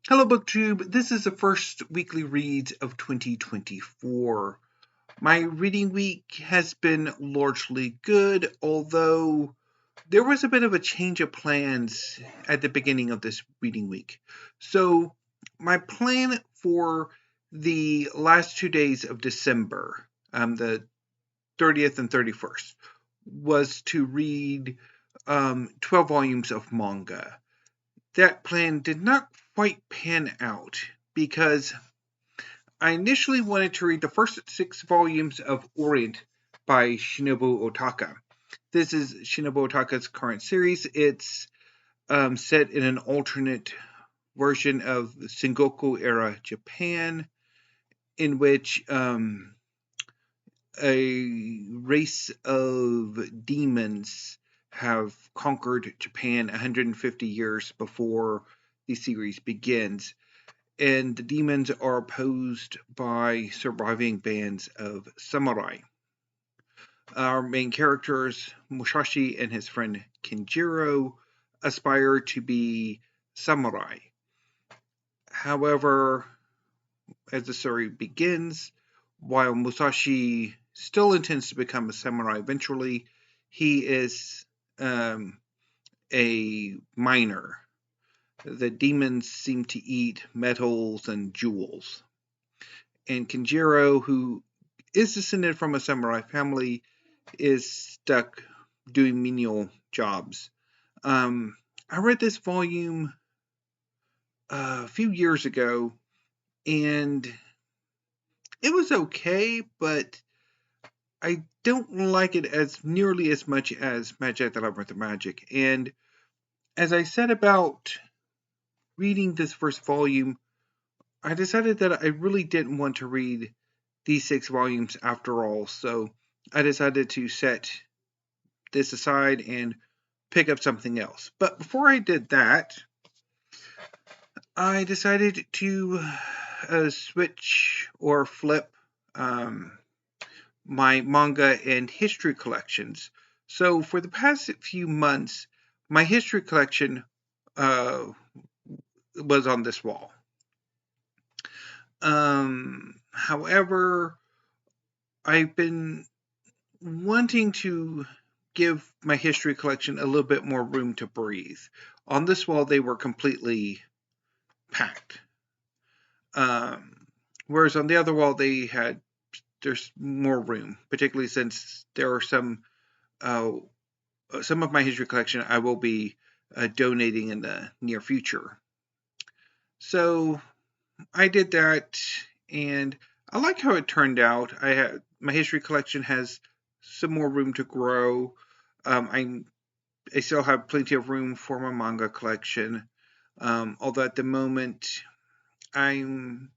Hello, BookTube. This is the first weekly read of 2024. My reading week has been largely good, although there was a bit of a change of plans at the beginning of this reading week. So, my plan for the last 2 days of December, the 30th and 31st, was to read 12 volumes of manga. That plan did not quite pan out because I initially wanted to read the first 6 volumes of Orient by Shinobu Ohtaka. This is Shinobu Ohtaka's current series. It's set in an alternate version of Sengoku era Japan, in which a race of demons have conquered Japan 150 years before the series begins. And the demons are opposed by surviving bands of samurai. Our main characters, Musashi and his friend Kenjiro, aspire to be samurai. However, as the story begins, while Musashi still intends to become a samurai eventually, he is a miner. The demons seem to eat metals and jewels. And Kenjiro, who is descended from a samurai family, is stuck doing menial jobs. I read this volume a few years ago, and it was okay, but I don't like it as nearly as much as Magic the Labyrinth of Magic. And as I said about reading this first volume, I decided that I really didn't want to read these 6 volumes after all, so I decided to set this aside and pick up something else. But before I did that, I decided to switch or flip my manga and history collections. So for the past few months, my history collection was on this wall. However, I've been wanting to give my history collection a little bit more room to breathe. On this wall, they were completely packed. Whereas on the other wall, there's more room, particularly since there are some of my history collection I will be donating in the near future. So I did that, and I like how it turned out. My history collection has some more room to grow. I still have plenty of room for my manga collection, although at the moment I'm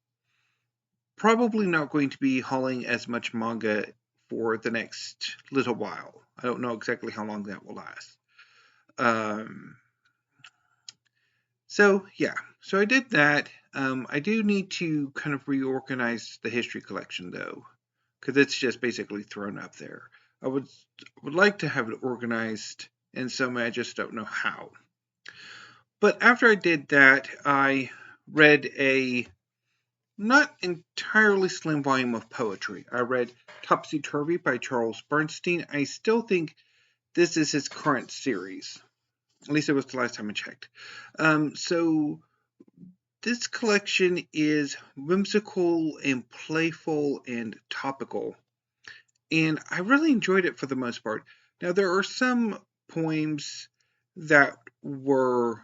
probably not going to be hauling as much manga for the next little while. I don't know exactly how long that will last. So I did that. I do need to kind of reorganize the history collection though, because it's just basically thrown up there. I would like to have it organized in some way, I just don't know how. But after I did that, I read a not entirely slim volume of poetry. I read Topsy-Turvy by Charles Bernstein. I still think this is his current series. At least it was the last time I checked. So this collection is whimsical and playful and topical. And I really enjoyed it for the most part. Now, there are some poems that were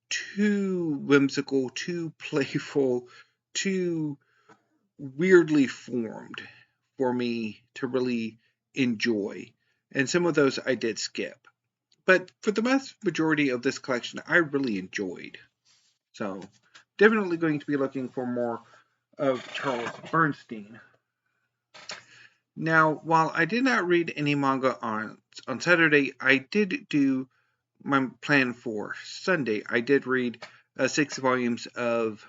too whimsical, too playful, too weirdly formed for me to really enjoy. And some of those I did skip. But for the vast majority of this collection, I really enjoyed. So, definitely going to be looking for more of Charles Bernstein. Now, while I did not read any manga on Saturday, I did do my plan for Sunday. I did read 6 volumes of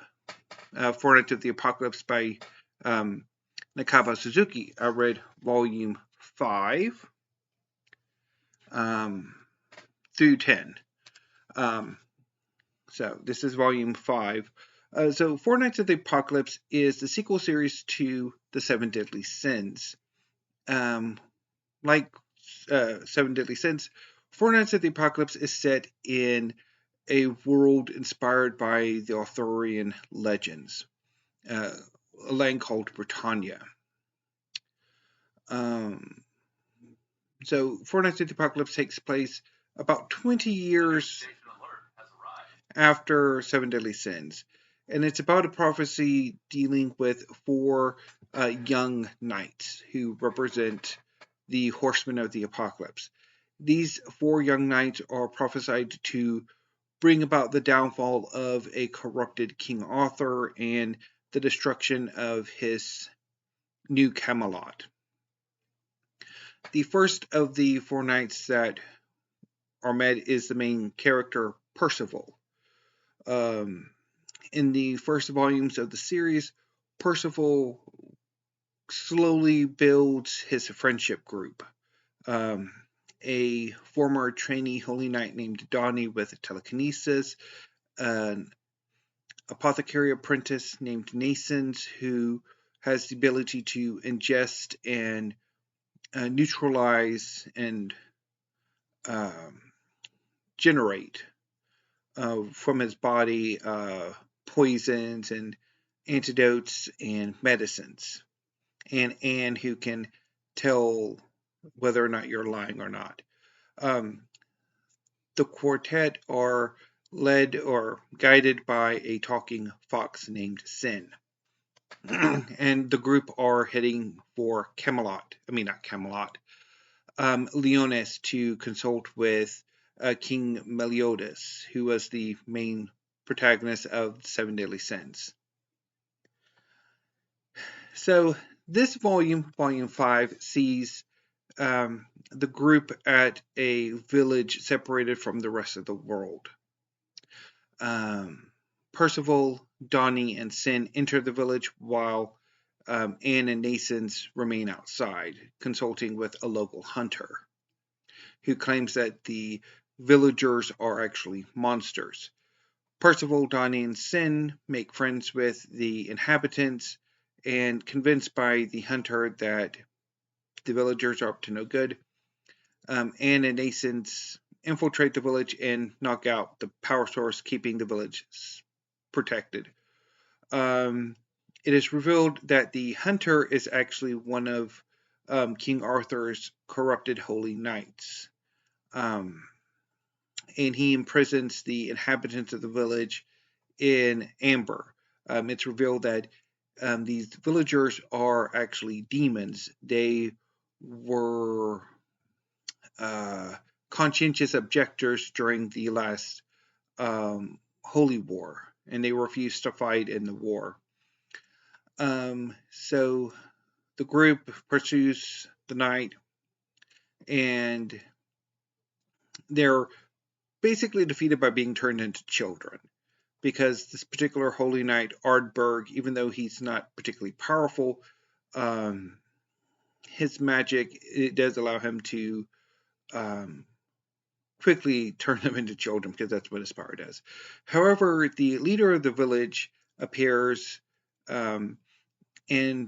Fortnite of the Apocalypse by Nakaba Suzuki. I read volume 5 through 10. So this is volume 5. So Four Nights of the Apocalypse is the sequel series to The Seven Deadly Sins. Like Seven Deadly Sins, Four Nights of the Apocalypse is set in a world inspired by the Arthurian legends, a land called Britannia. So Four Nights of the Apocalypse takes place about 20 years after Seven Deadly Sins. And it's about a prophecy dealing with four young knights who represent the horsemen of the apocalypse. These four young knights are prophesied to bring about the downfall of a corrupted King Arthur and the destruction of his new Camelot. The first of the four knights that are met is the main character, Percival. In the first volumes of the series, Percival slowly builds his friendship group. A former trainee holy knight named Donnie with telekinesis, an apothecary apprentice named Nascens who has the ability to ingest and neutralize and generate from his body poisons and antidotes and medicines. And Anne, who can tell whether or not you're lying or not. The quartet are led or guided by a talking fox named Sin. And the group are heading for Leonis to consult with King Meliodas, who was the main protagonist of Seven Deadly Sins. So this volume, volume 5, sees the group at a village separated from the rest of the world. Percival, Donnie, and Sin enter the village while Anne and Nascens remain outside, consulting with a local hunter who claims that the villagers are actually monsters. Percival, Donnie, and Sin make friends with the inhabitants and convinced by the hunter that the villagers are up to no good, Anne and Nascens infiltrate the village and knock out the power source keeping the village protected. It is revealed that the hunter is actually one of King Arthur's corrupted holy knights. And he imprisons the inhabitants of the village in amber. It's revealed that these villagers are actually demons. They were conscientious objectors during the last Holy War, and they refused to fight in the war. So the group pursues the knight, and they're basically defeated by being turned into children. Because this particular holy knight, Ardberg, even though he's not particularly powerful, his magic, it does allow him to quickly turn them into children, because that's what his power does. However, the leader of the village appears and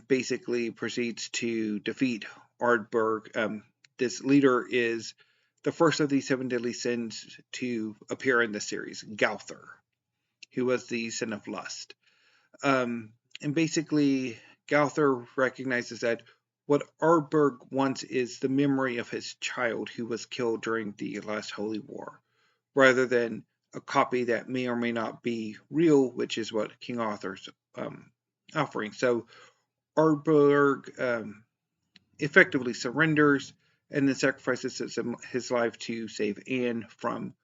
basically proceeds to defeat Ardberg. This leader is the first of the Seven Deadly Sins to appear in the series, Gauther, who was the sin of lust. And basically, Gauther recognizes that what Ardberg wants is the memory of his child who was killed during the last Holy War, rather than a copy that may or may not be real, which is what King Arthur's offering. So Ardberg effectively surrenders and then sacrifices his life to save Anne from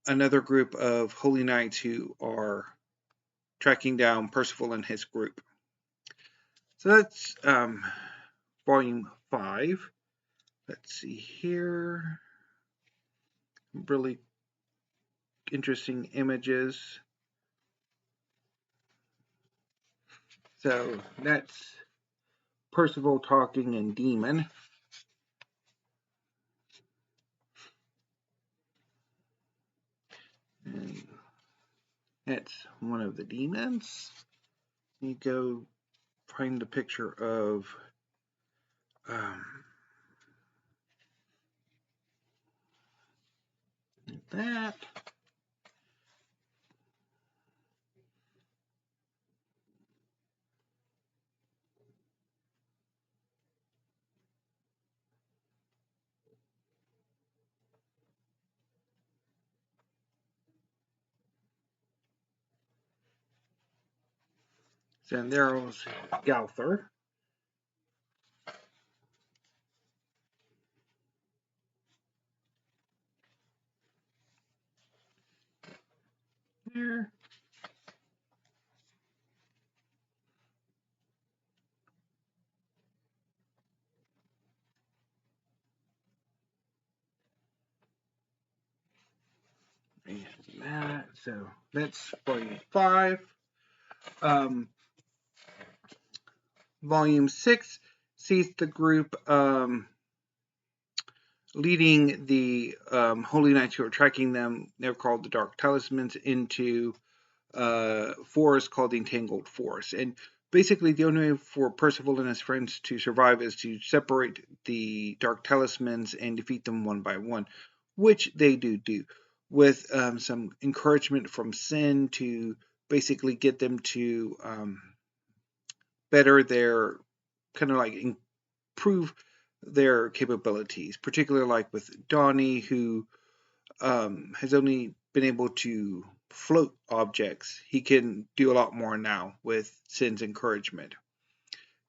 another group of holy knights who are tracking down Percival and his group. So that's volume 5. Let's see here. Really interesting images. So that's Percival talking in Demon. And That's one of the demons. You go find the picture of that. And there's Galther. There. And that. So that's volume 5. Volume 6 sees the group leading the Holy Knights who are tracking them. They're called the Dark Talismans into forest called the Entangled Forest. And basically, the only way for Percival and his friends to survive is to separate the Dark Talismans and defeat them one by one, which they do, with some encouragement from Sin to basically get them to better their, kind of like improve their capabilities, particularly like with Donnie, who has only been able to float objects. He can do a lot more now with Sin's encouragement.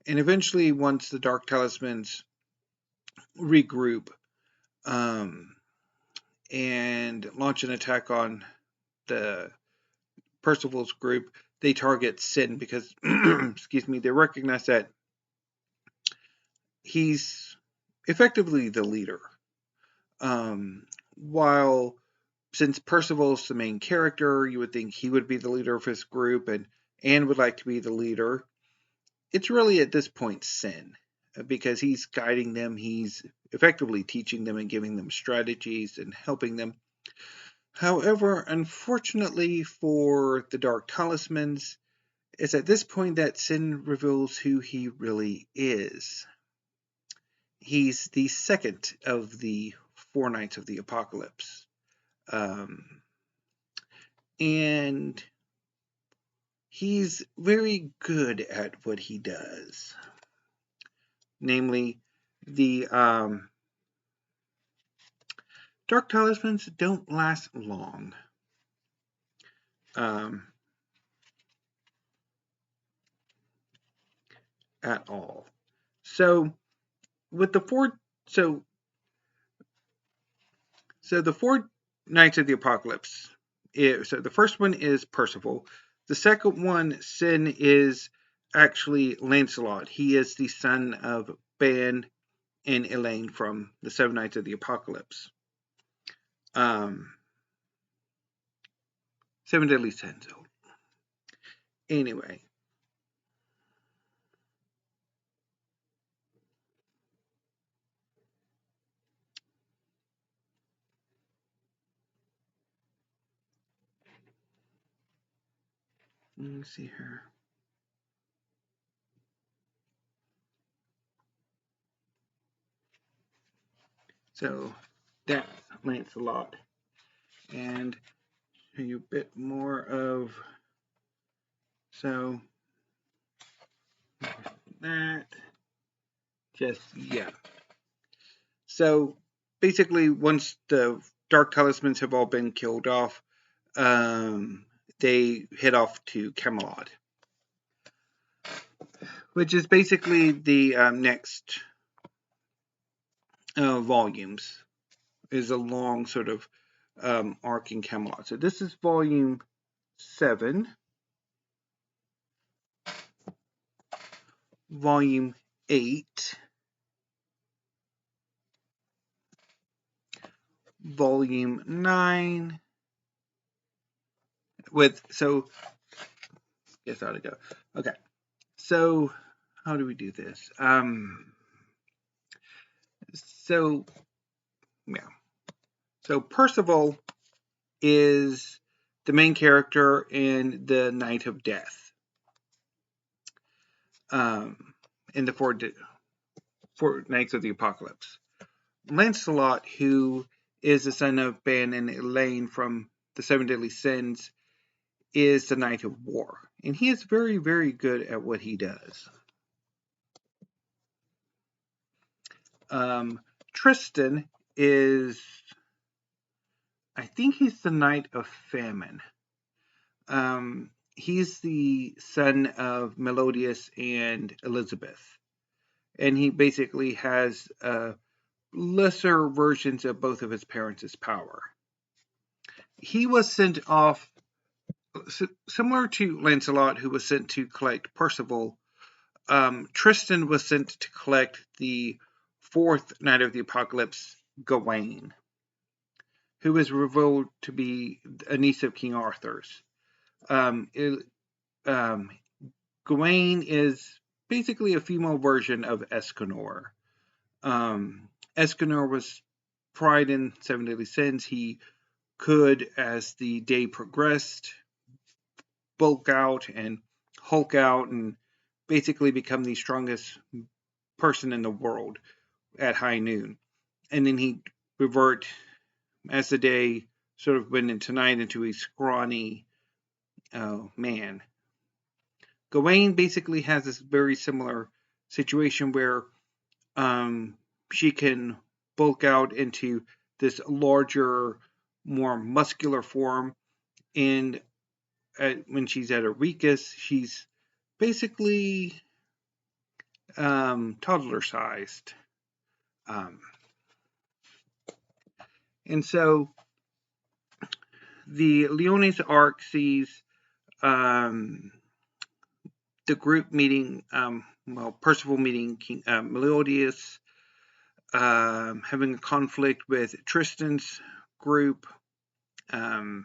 And eventually, once the Dark Talismans regroup and launch an attack on the Percival's group, they target Sin because, excuse me, they recognize that he's effectively the leader. While since Percival's the main character, you would think he would be the leader of his group, and Anne would like to be the leader. It's really at this point Sin, because he's guiding them, he's effectively teaching them and giving them strategies and helping them. However, unfortunately for the Dark Talismans, it's at this point that Sin reveals who he really is. He's the second of the 4 Knights of the Apocalypse. And he's very good at what he does. Namely, the Dark Talismans don't last long. At all. So with the 4 so the 4 Knights of the Apocalypse. So the first one is Percival. The second one, Sin, is actually Lancelot. He is the son of Ban and Elaine from the 7 Knights of the Apocalypse. 7 Deadly Sins. Anyway. Let me see here. So that's Lancelot. And show you a bit more of, so that, just, yeah. So basically, once the Dark Talismans have all been killed off, they head off to Camelot, which is basically the next volumes. Is a long sort of arc in Camelot. So this is volume 7. Volume 8. Volume 9. Guess how to go. Okay. So how do we do this? So Percival is the main character in the Night of Death, in the four Nights of the Apocalypse. Lancelot, who is the son of Ben and Elaine from the Seven Deadly Sins, is the Knight of War. And he is very, very good at what he does. Tristan is, I think he's the Knight of Famine. He's the son of Melodius and Elizabeth. And he basically has lesser versions of both of his parents' power. He was sent off, similar to Lancelot, who was sent to collect Percival. Tristan was sent to collect the fourth Knight of the Apocalypse, Gawain, who was revealed to be a niece of King Arthur's. Gawain is basically a female version of Escanor. Escanor was tried in Seven Deadly Sins. He could, as the day progressed, bulk out and hulk out and basically become the strongest person in the world at high noon. And then he'd revert, as the day sort of went into night, into a scrawny man. Gawain basically has this very similar situation where she can bulk out into this larger, more muscular form, and when she's at her weakest, she's basically toddler-sized. And so the Leonis arc sees the group meeting, Percival meeting King Melodius, having a conflict with Tristan's group, an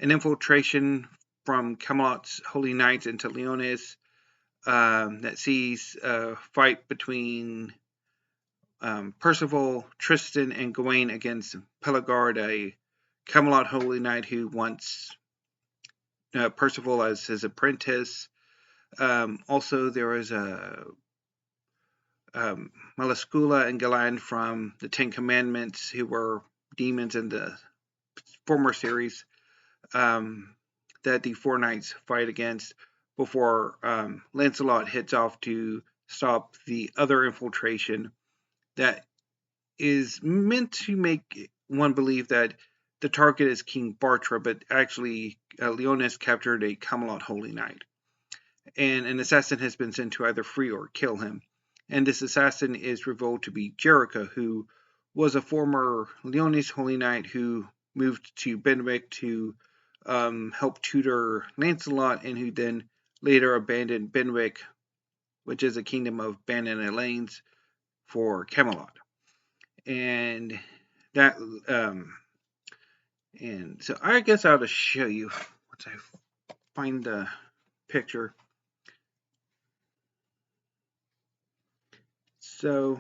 infiltration from Camelot's Holy Knights into Leonis that sees a fight between Percival, Tristan, and Gawain against Pelegard, a Camelot Holy Knight who wants Percival as his apprentice. Also, there was a Melascula and Galan from the Ten Commandments, who were demons in the former series, that the four knights fight against before Lancelot heads off to stop the other infiltration that is meant to make one believe that the target is King Bartra, but actually Leonis captured a Camelot Holy Knight, and an assassin has been sent to either free or kill him. And this assassin is revealed to be Jericho, who was a former Leonis Holy Knight who moved to Benwick to help tutor Lancelot, and who then later abandoned Benwick, which is a kingdom of Ben and Elaine's, for Camelot. And that, and so I guess I'll just show you once I find the picture. So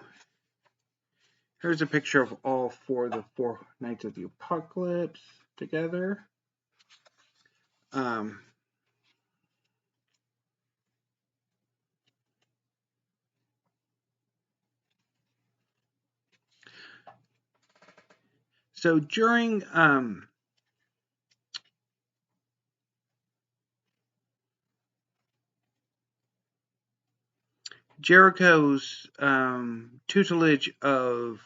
here's a picture of all the four Knights of the Apocalypse together. So during Jericho's tutelage of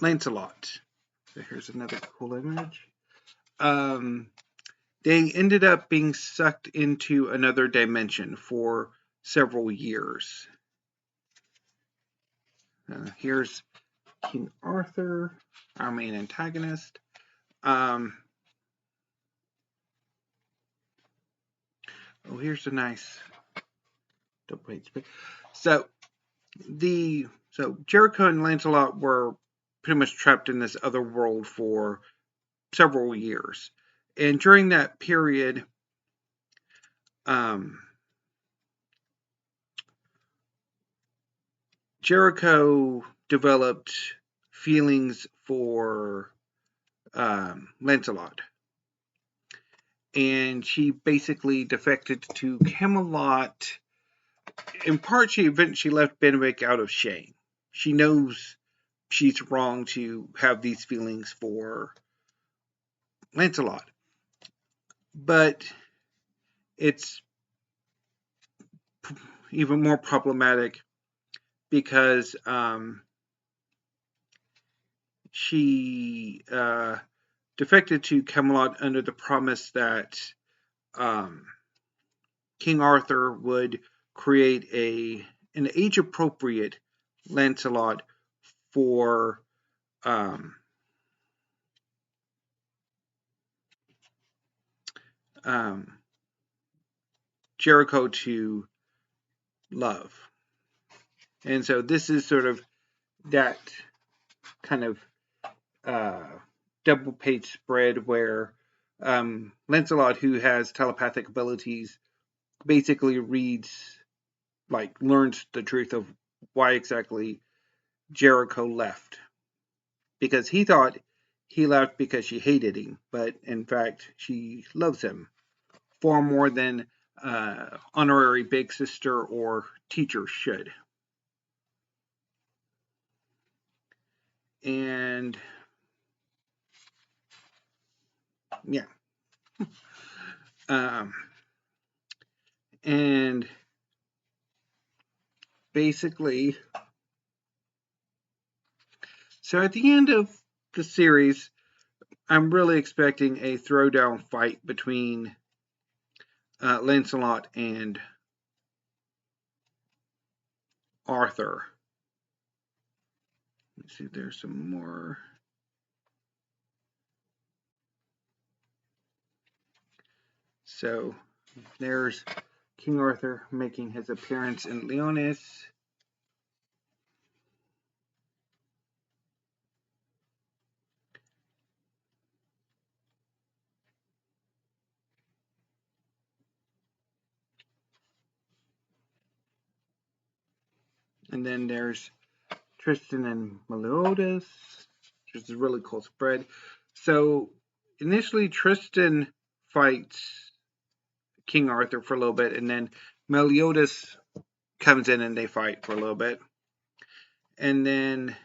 Lancelot. So here's another cool image. They ended up being sucked into another dimension for several years. Here's King Arthur, our main antagonist. Here's a nice double page. So Jericho and Lancelot were pretty much trapped in this other world for several years, and during that period, Jericho developed feelings for Lancelot. And she basically defected to Camelot. In part, she eventually left Benwick out of shame. She knows she's wrong to have these feelings for Lancelot. But it's even more problematic because she defected to Camelot under the promise that King Arthur would create an age-appropriate Lancelot for Jericho to love. And so this is sort of that kind of double page spread where Lancelot, who has telepathic abilities, basically learns the truth of why exactly Jericho left. Because he thought he left because she hated him, but in fact she loves him far more than honorary big sister or teacher should. And yeah. And basically, so at the end of the series, I'm really expecting a throwdown fight between Lancelot and Arthur. Let's see, there's some more. So there's King Arthur making his appearance in Leonis. And then there's Tristan and Meliodas, which is a really cool spread. So initially Tristan fights King Arthur for a little bit, and then Meliodas comes in and they fight for a little bit. And then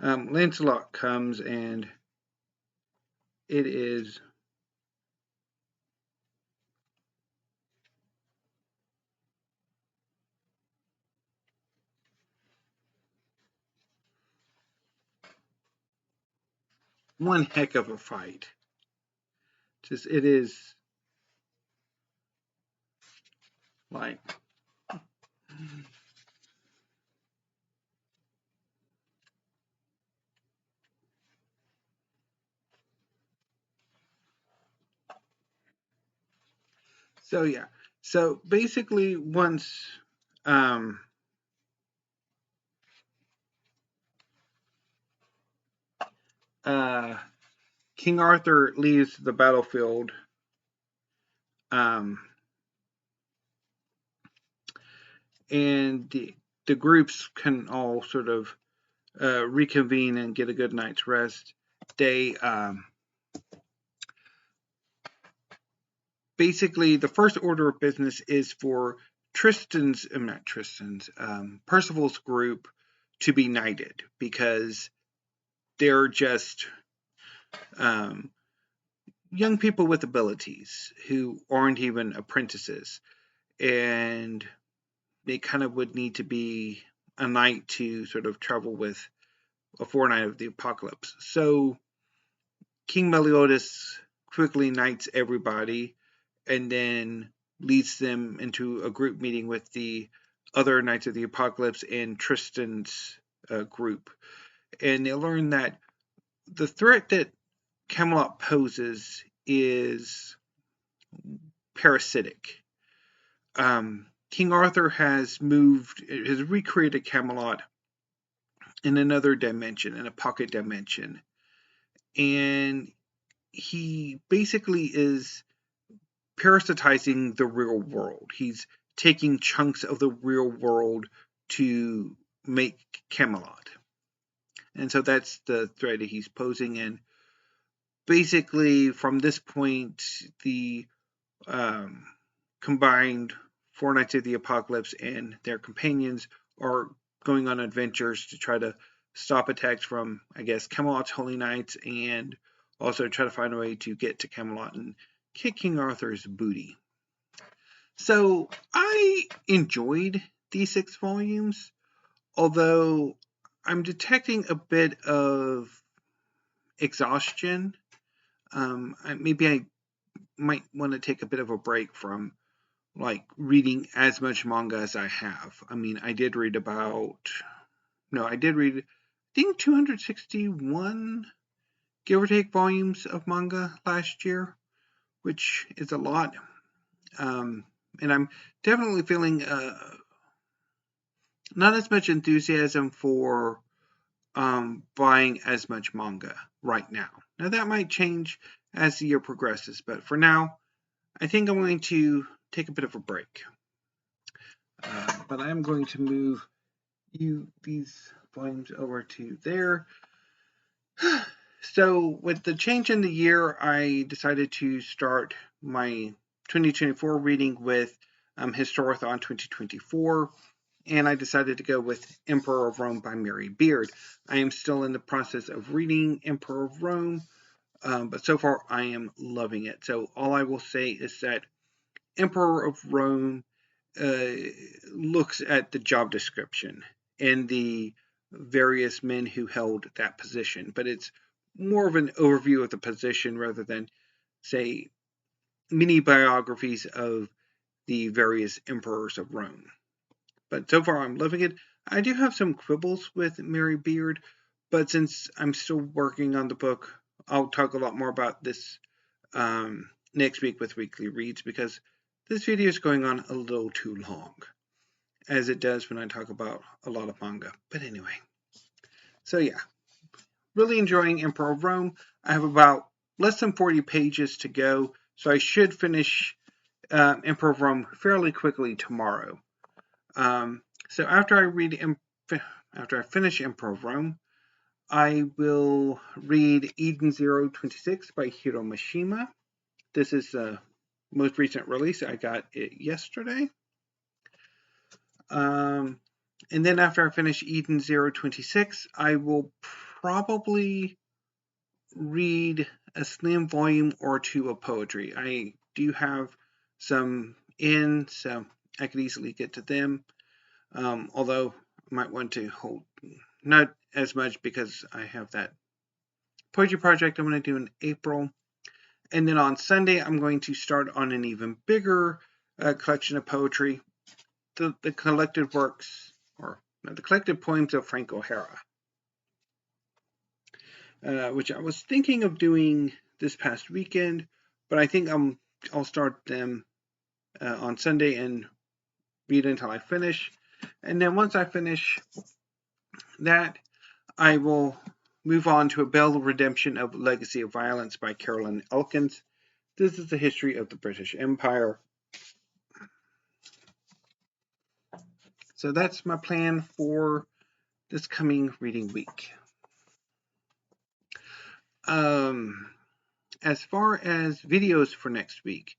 Lancelot comes, and it is one heck of a fight. It is like so yeah. So basically, once King Arthur leaves the battlefield, and the groups can all sort of reconvene and get a good night's rest. They basically, the first order of business is for Percival's group to be knighted, because they're just young people with abilities who aren't even apprentices, and they kind of would need to be a knight to sort of travel with a fortnight of the apocalypse. So King Meliodas quickly knights everybody and then leads them into a group meeting with the other Knights of the Apocalypse and Tristan's group. And they learn that the threat that Camelot poses is parasitic. King Arthur has recreated Camelot in another dimension, in a pocket dimension. And he basically is parasitizing the real world. He's taking chunks of the real world to make Camelot. And so that's the thread that he's posing in. Basically, from this point, the combined Four Knights of the Apocalypse and their companions are going on adventures to try to stop attacks from, I guess, Camelot's Holy Knights, and also try to find a way to get to Camelot and kick King Arthur's booty. So I enjoyed these 6 volumes, although I'm detecting a bit of exhaustion. Maybe I might want to take a bit of a break from like reading as much manga as I have. I mean, I did read I think 261, give or take, volumes of manga last year, which is a lot. And I'm definitely feeling not as much enthusiasm for buying as much manga right now. Now, that might change as the year progresses, but for now, I think I'm going to take a bit of a break. But I'm going to move these volumes over to there. So with the change in the year, I decided to start my 2024 reading with Historathon 2024, and I decided to go with Emperor of Rome by Mary Beard. I am still in the process of reading Emperor of Rome, but so far I am loving it. So all I will say is that Emperor of Rome looks at the job description and the various men who held that position, but it's more of an overview of the position rather than, say, mini biographies of the various emperors of Rome. But so far I'm loving it. I do have some quibbles with Mary Beard, but since I'm still working on the book, I'll talk a lot more about this next week with Weekly Reads, because this video is going on a little too long, as it does when I talk about a lot of manga. But anyway, so yeah, really enjoying Emperor of Rome. I have about less than 40 pages to go, so I should finish Emperor of Rome fairly quickly tomorrow. So after I finish Emperor of Rome, I will read Eden 026 by Hiro Mashima. This is the most recent release. I got it yesterday. And then after I finish Eden 026, I will probably read a slim volume or two of poetry. I do have some in, so I could easily get to them. Although I might want to hold not as much because I have that poetry project I'm going to do in April. And then on Sunday, I'm going to start on an even bigger collection of poetry, the collected works, or no, the collected poems of Frank O'Hara, which I was thinking of doing this past weekend, but I think I'll start them on Sunday and read until I finish. And then once I finish that, I will move on to A Bell Redemption of Legacy of Violence by Carolyn Elkins. This is the history of the British Empire. So that's my plan for this coming reading week. As far as videos for next week,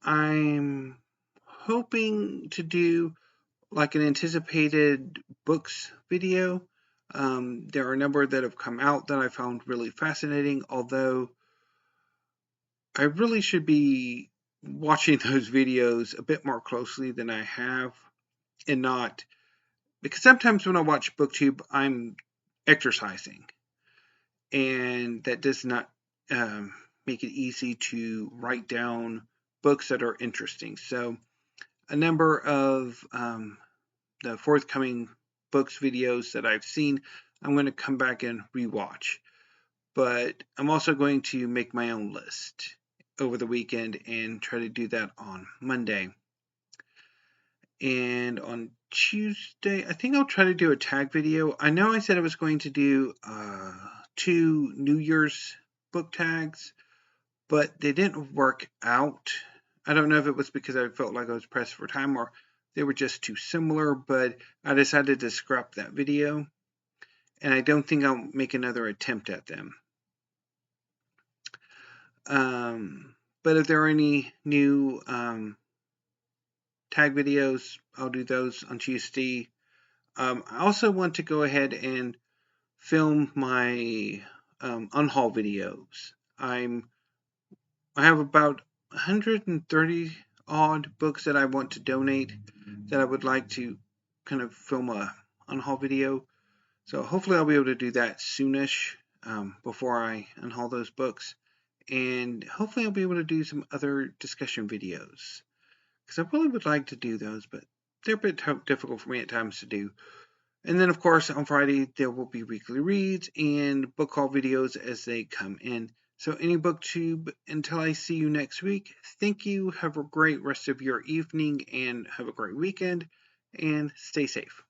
I'm hoping to do like an anticipated books video. There are a number that have come out that I found really fascinating, although I really should be watching those videos a bit more closely than I have, and not, because sometimes when I watch BookTube, I'm exercising, and that does not make it easy to write down books that are interesting. So a number of the forthcoming books videos that I've seen, I'm going to come back and rewatch. But I'm also going to make my own list over the weekend and try to do that on Monday. And on Tuesday, I think I'll try to do a tag video. I know I said I was going to do 2 New Year's book tags, but they didn't work out. I don't know if it was because I felt like I was pressed for time or they were just too similar, but I decided to scrap that video. and I don't think I'll make another attempt at them. But if there are any new tag videos, I'll do those on Tuesday. I also want to go ahead and film my unhaul videos. I have about 130 odd books that I want to donate that I would like to kind of film a unhaul video. So hopefully I'll be able to do that soonish before I unhaul those books. And hopefully I'll be able to do some other discussion videos. Because I really would like to do those, but they're a bit difficult for me at times to do. And then, of course, on Friday, there will be weekly reads and book haul videos as they come in. So, any booktube, until I see you next week, thank you. Have a great rest of your evening and have a great weekend and stay safe.